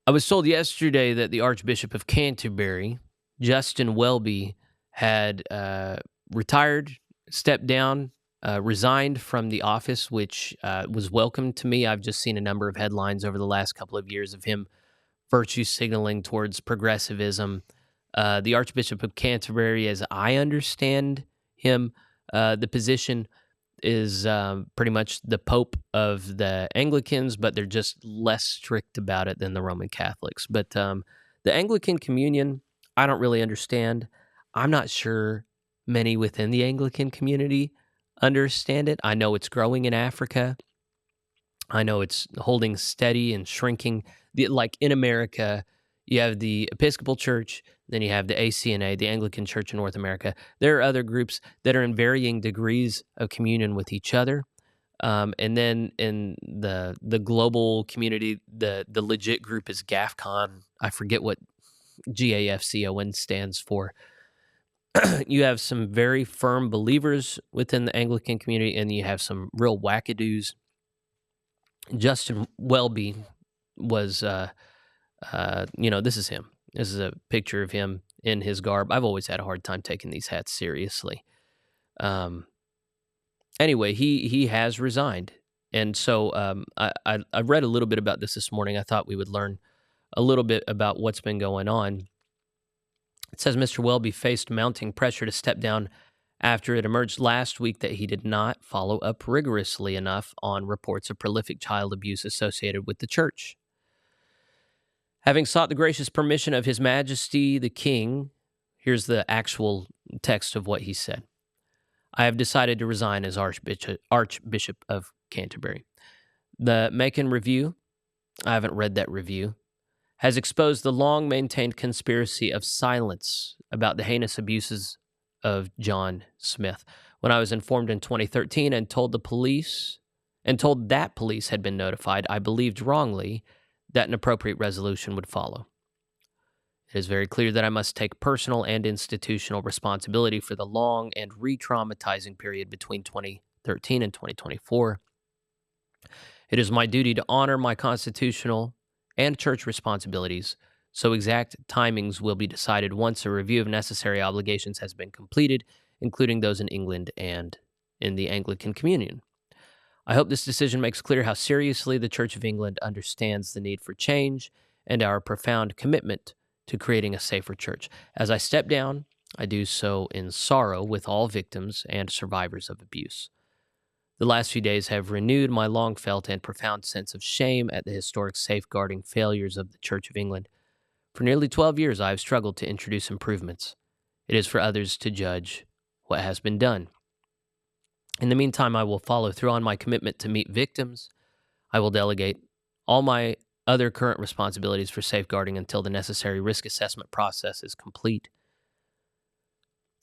I was told yesterday that the Archbishop of Canterbury, Justin Welby, had retired, stepped down, resigned from the office, which was welcome to me. I've just seen a number of headlines over the last couple of years of him virtue signaling towards progressivism. The Archbishop of Canterbury, as I understand him, the position is pretty much the Pope of the Anglicans, but they're just less strict about it than the Roman Catholics. But the Anglican communion, I don't really understand. I'm not sure many within the Anglican community understand it. I know it's growing in Africa. I know it's holding steady and shrinking. Like in America, you have the Episcopal Church, then you have the ACNA, the Anglican Church in North America. There are other groups that are in varying degrees of communion with each other. And then in the global community, the legit group is GAFCON. I forget what GAFCON stands for. You have some very firm believers within the Anglican community, and you have some real wackadoos. Justin Welby was, this is him. This is a picture of him in his garb. I've always had a hard time taking these hats seriously. Anyway, he has resigned. And so I read a little bit about this morning. I thought we would learn a little bit about what's been going on. It says Mr. Welby faced mounting pressure to step down after it emerged last week that he did not follow up rigorously enough on reports of prolific child abuse associated with the church. Having sought the gracious permission of His Majesty the King, here's the actual text of what he said. I have decided to resign as Archbishop of Canterbury. The Macon Review, I haven't read that review, has exposed the long-maintained conspiracy of silence about the heinous abuses of John Smith. When I was informed in 2013 and told that police had been notified, I believed wrongly that an appropriate resolution would follow. It is very clear that I must take personal and institutional responsibility for the long and re-traumatizing period between 2013 and 2024. It is my duty to honor my constitutional and church responsibilities, so exact timings will be decided once a review of necessary obligations has been completed, including those in England and in the Anglican Communion. I hope this decision makes clear how seriously the Church of England understands the need for change and our profound commitment to creating a safer church. As I step down, I do so in sorrow with all victims and survivors of abuse. The last few days have renewed my long-felt and profound sense of shame at the historic safeguarding failures of the Church of England. For nearly 12 years, I have struggled to introduce improvements. It is for others to judge what has been done. In the meantime, I will follow through on my commitment to meet victims. I will delegate all my other current responsibilities for safeguarding until the necessary risk assessment process is complete.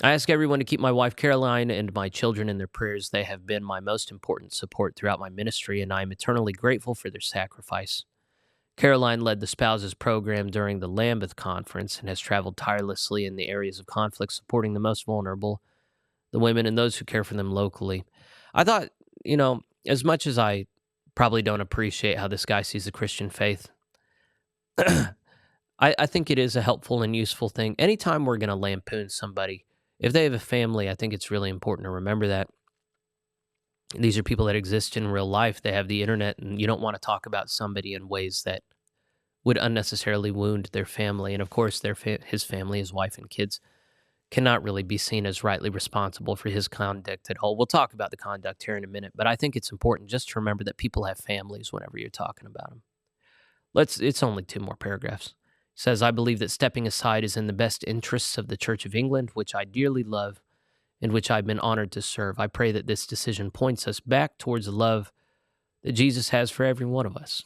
I ask everyone to keep my wife Caroline and my children in their prayers. They have been my most important support throughout my ministry, and I am eternally grateful for their sacrifice. Caroline led the spouses program during the Lambeth Conference and has traveled tirelessly in the areas of conflict, supporting the most vulnerable, the women and those who care for them locally. I thought, as much as I probably don't appreciate how this guy sees the Christian faith, I think it is a helpful and useful thing. Anytime we're going to lampoon somebody, if they have a family, I think it's really important to remember that. These are people that exist in real life. They have the internet, and you don't want to talk about somebody in ways that would unnecessarily wound their family. And of course, his family, his wife and kids, cannot really be seen as rightly responsible for his conduct at all. We'll talk about the conduct here in a minute, but I think it's important just to remember that people have families whenever you're talking about them. It's only 2 more paragraphs. It says, I believe that stepping aside is in the best interests of the Church of England, which I dearly love and which I've been honored to serve. I pray that this decision points us back towards the love that Jesus has for every one of us.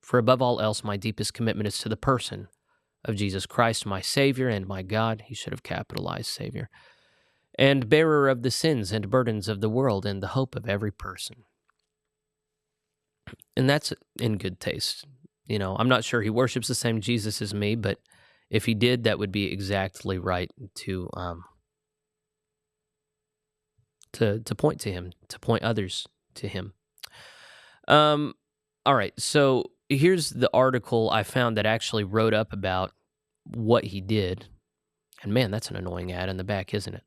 For above all else, my deepest commitment is to the person of Jesus Christ, my Savior and my God. He should have capitalized Savior. And bearer of the sins and burdens of the world and the hope of every person. And that's in good taste. I'm not sure he worships the same Jesus as me, but if he did, that would be exactly right to point to him, to point others to him. All right, so here's the article I found that actually wrote up about what he did. And man, that's an annoying ad in the back, isn't it?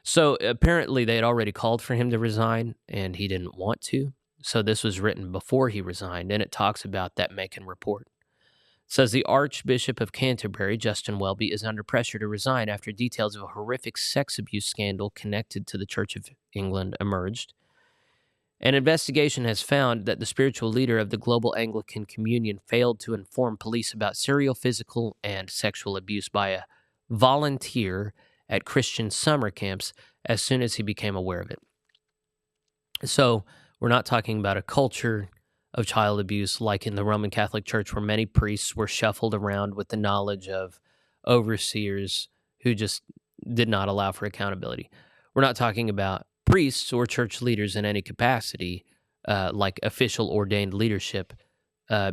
So apparently they had already called for him to resign and he didn't want to. So this was written before he resigned, and it talks about that Macon report. It says the Archbishop of Canterbury, Justin Welby, is under pressure to resign after details of a horrific sex abuse scandal connected to the Church of England emerged. An investigation has found that the spiritual leader of the global Anglican communion failed to inform police about serial physical and sexual abuse by a volunteer at Christian summer camps as soon as he became aware of it. So we're not talking about a culture of child abuse like in the Roman Catholic Church, where many priests were shuffled around with the knowledge of overseers who just did not allow for accountability. We're not talking about priests or church leaders in any capacity, like official ordained leadership,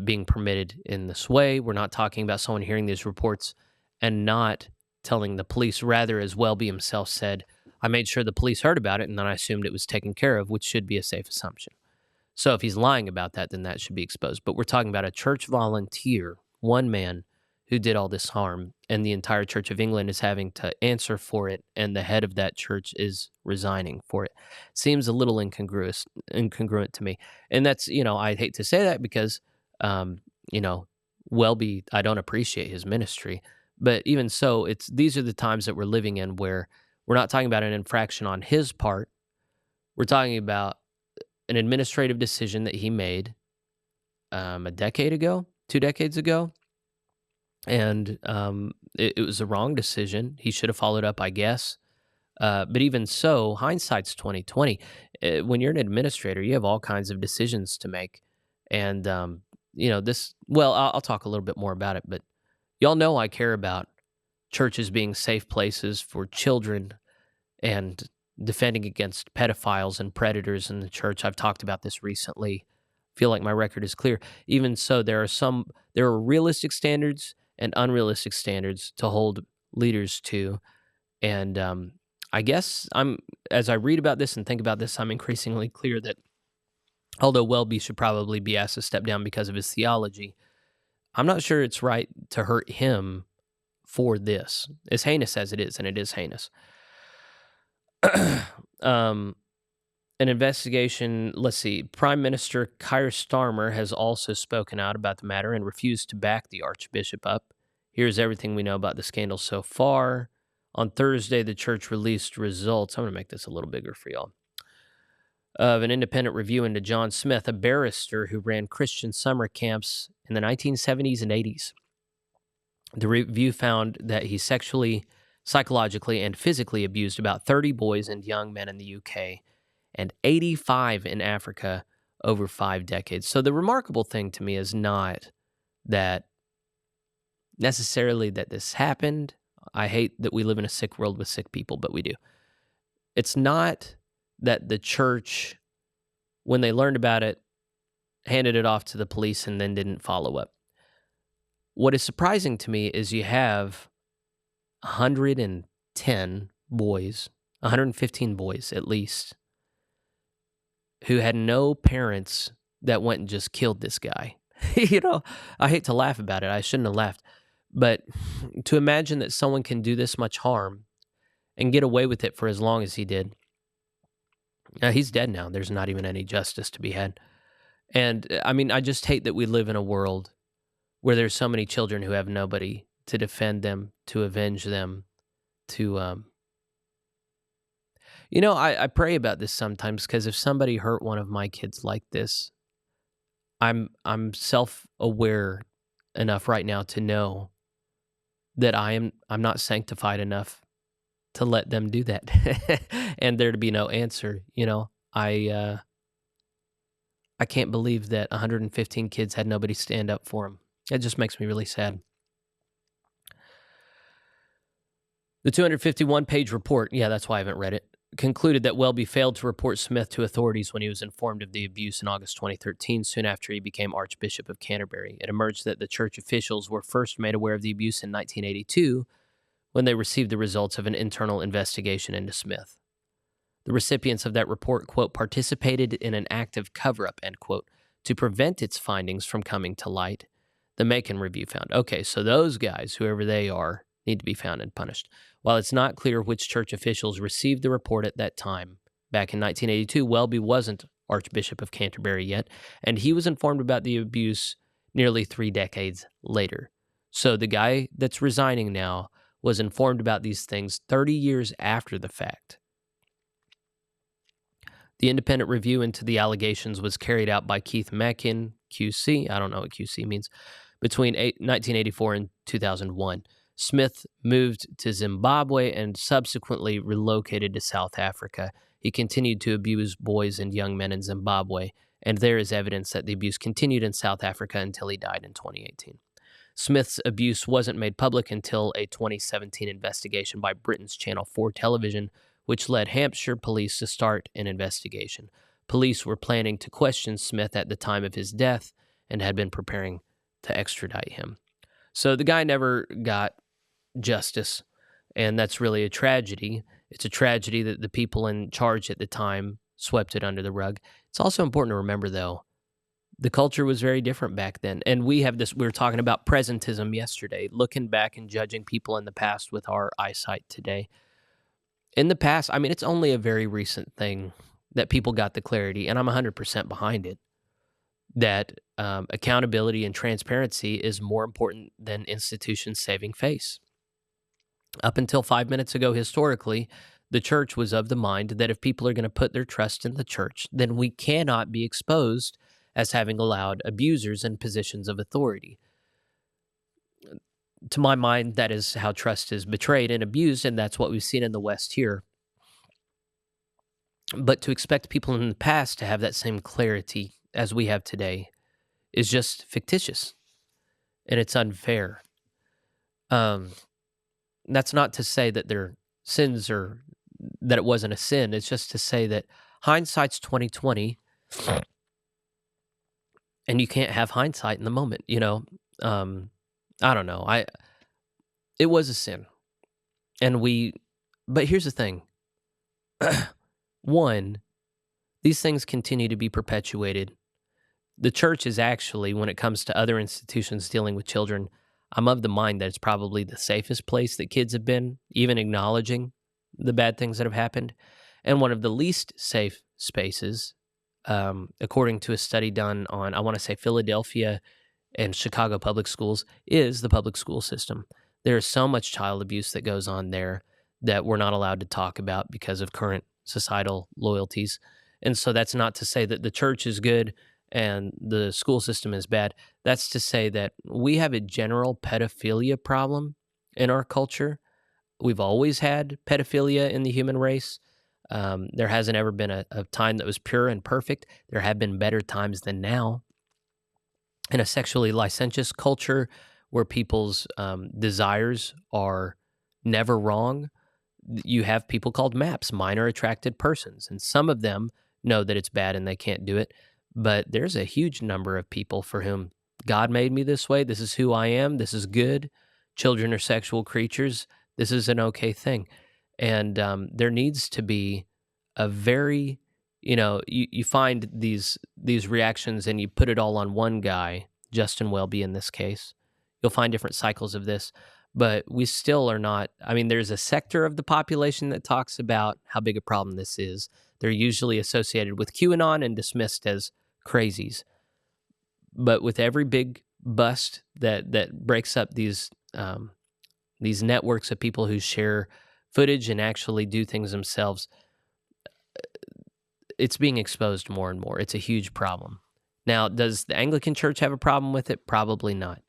being permitted in this way. We're not talking about someone hearing these reports and not telling the police. Rather, as Welby himself said, I made sure the police heard about it and then I assumed it was taken care of, which should be a safe assumption. So if he's lying about that, then that should be exposed. But we're talking about a church volunteer, one man who did all this harm, and the entire Church of England is having to answer for it, and the head of that church is resigning for it. Seems a little incongruent to me. And that's, I hate to say that because, Welby, I don't appreciate his ministry. But even so, these are the times that we're living in where we're not talking about an infraction on his part. We're talking about an administrative decision that he made a decade ago, 2 decades ago. And it was a wrong decision. He should have followed up, I guess. But even so, hindsight's 2020. When you're an administrator, you have all kinds of decisions to make. And, I'll talk a little bit more about it, but y'all know I care about churches being safe places for children and defending against pedophiles and predators in the church. I've talked about this recently. I feel like my record is clear. Even so, there are realistic standards and unrealistic standards to hold leaders to. And I guess as I read about this and think about this, I'm increasingly clear that although Welby should probably be asked to step down because of his theology, I'm not sure it's right to hurt him for this, as heinous as it is, and it is heinous. An investigation, let's see, Prime Minister Keir Starmer has also spoken out about the matter and refused to back the Archbishop up. Here's everything we know about the scandal so far. On Thursday, the church released results. I'm going to make this a little bigger for y'all. Of an independent review into John Smith, a barrister who ran Christian summer camps in the 1970s and 80s. The review found that he sexually, psychologically, and physically abused about 30 boys and young men in the UK and 85 in Africa over 5 decades. So the remarkable thing to me is not that necessarily that this happened. I hate that we live in a sick world with sick people, but we do. It's not that the church, when they learned about it, handed it off to the police and then didn't follow up. What is surprising to me is you have 110 boys, 115 boys at least, who had no parents that went and just killed this guy. I hate to laugh about it. I shouldn't have laughed. But to imagine that someone can do this much harm and get away with it for as long as he did. He's dead now. There's not even any justice to be had. And I just hate that we live in a world where there's so many children who have nobody to defend them, to avenge them, to I pray about this sometimes because if somebody hurt one of my kids like this, I'm self-aware enough right now to know that I'm not sanctified enough to let them do that and there to be no answer. I can't believe that 115 kids had nobody stand up for them. It just makes me really sad. The 251-page report, that's why I haven't read it, concluded that Welby failed to report Smith to authorities when he was informed of the abuse in August 2013, soon after he became Archbishop of Canterbury. It emerged that the church officials were first made aware of the abuse in 1982 when they received the results of an internal investigation into Smith. The recipients of that report, quote, participated in an active cover-up, end quote, to prevent its findings from coming to light, the Macon Review found. Okay, so those guys, whoever they are, need to be found and punished. While it's not clear which church officials received the report at that time, back in 1982, Welby wasn't Archbishop of Canterbury yet, and he was informed about the abuse nearly 3 decades later. So the guy that's resigning now was informed about these things 30 years after the fact. The independent review into the allegations was carried out by Keith Mackin, QC. I don't know what QC means. Between 1984 and 2001. Smith moved to Zimbabwe and subsequently relocated to South Africa. He continued to abuse boys and young men in Zimbabwe, and there is evidence that the abuse continued in South Africa until he died in 2018. Smith's abuse wasn't made public until a 2017 investigation by Britain's Channel 4 television, which led Hampshire police to start an investigation. Police were planning to question Smith at the time of his death and had been preparing to extradite him. So the guy never got justice, and that's really a tragedy. It's a tragedy that the people in charge at the time swept it under the rug. It's also important to remember, though, the culture was very different back then. And we were talking about presentism yesterday, looking back and judging people in the past with our eyesight today. In the past, I mean, it's only a very recent thing that people got the clarity, and I'm 100% behind it, that accountability and transparency is more important than institutions saving face. Up until 5 minutes ago, historically, the church was of the mind that if people are going to put their trust in the church, then we cannot be exposed as having allowed abusers in positions of authority. To my mind, that is how trust is betrayed and abused, and that's what we've seen in the West here. But to expect people in the past to have that same clarity as we have today is just fictitious, and it's unfair. That's not to say that their sins or that it wasn't a sin. It's just to say that hindsight's 20/20, and you can't have hindsight in the moment. I don't know. It was a sin, but here's the thing. One, these things continue to be perpetuated. The church is actually, when it comes to other institutions dealing with children, I'm of the mind that it's probably the safest place that kids have been, even acknowledging the bad things that have happened. And one of the least safe spaces, according to a study done on, I want to say, Philadelphia and Chicago public schools, is the public school system. There is so much child abuse that goes on there that we're not allowed to talk about because of current societal loyalties. And so that's not to say that the church is good and the school system is bad. That's to say that we have a general pedophilia problem in our culture. We've always had pedophilia in the human race. There hasn't ever been a time that was pure and perfect. There have been better times than now. In a sexually licentious culture where people's desires are never wrong, you have people called MAPs, minor attracted persons, and some of them know that it's bad and they can't do it. But there's a huge number of people for whom God made me this way. This is who I am. This is good. Children are sexual creatures. This is an okay thing. And there needs to be a very, you find these reactions and you put it all on one guy, Justin Welby in this case. You'll find different cycles of this. But we still are not, there's a sector of the population that talks about how big a problem this is. They're usually associated with QAnon and dismissed as crazies. But with every big bust that breaks up these networks of people who share footage and actually do things themselves, it's being exposed more and more. It's a huge problem. Now, does the Anglican Church have a problem with it? Probably not.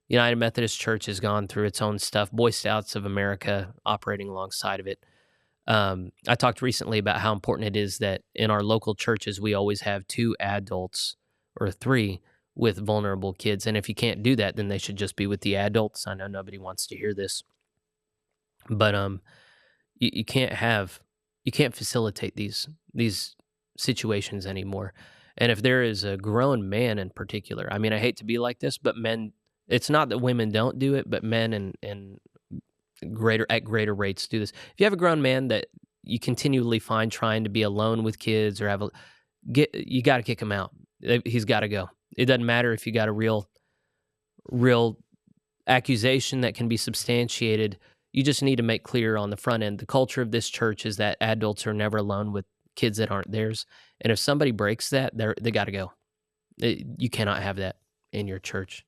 The United Methodist Church has gone through its own stuff. Boy Scouts of America operating alongside of it. I talked recently about how important it is that in our local churches, we always have 2 adults or 3 with vulnerable kids. And if you can't do that, then they should just be with the adults. I know nobody wants to hear this. But you can't facilitate these situations anymore. And if there is a grown man in particular, I hate to be like this, but men, it's not that women don't do it, but men and at greater rates do this. If you have a grown man that you continually find trying to be alone with kids or you got to kick him out. he's got to go. It doesn't matter if you got a real accusation that can be substantiated. You just need to make clear on the front end. The culture of this church is that adults are never alone with kids that aren't theirs. And if somebody breaks that, they got to go. You cannot have that in your church.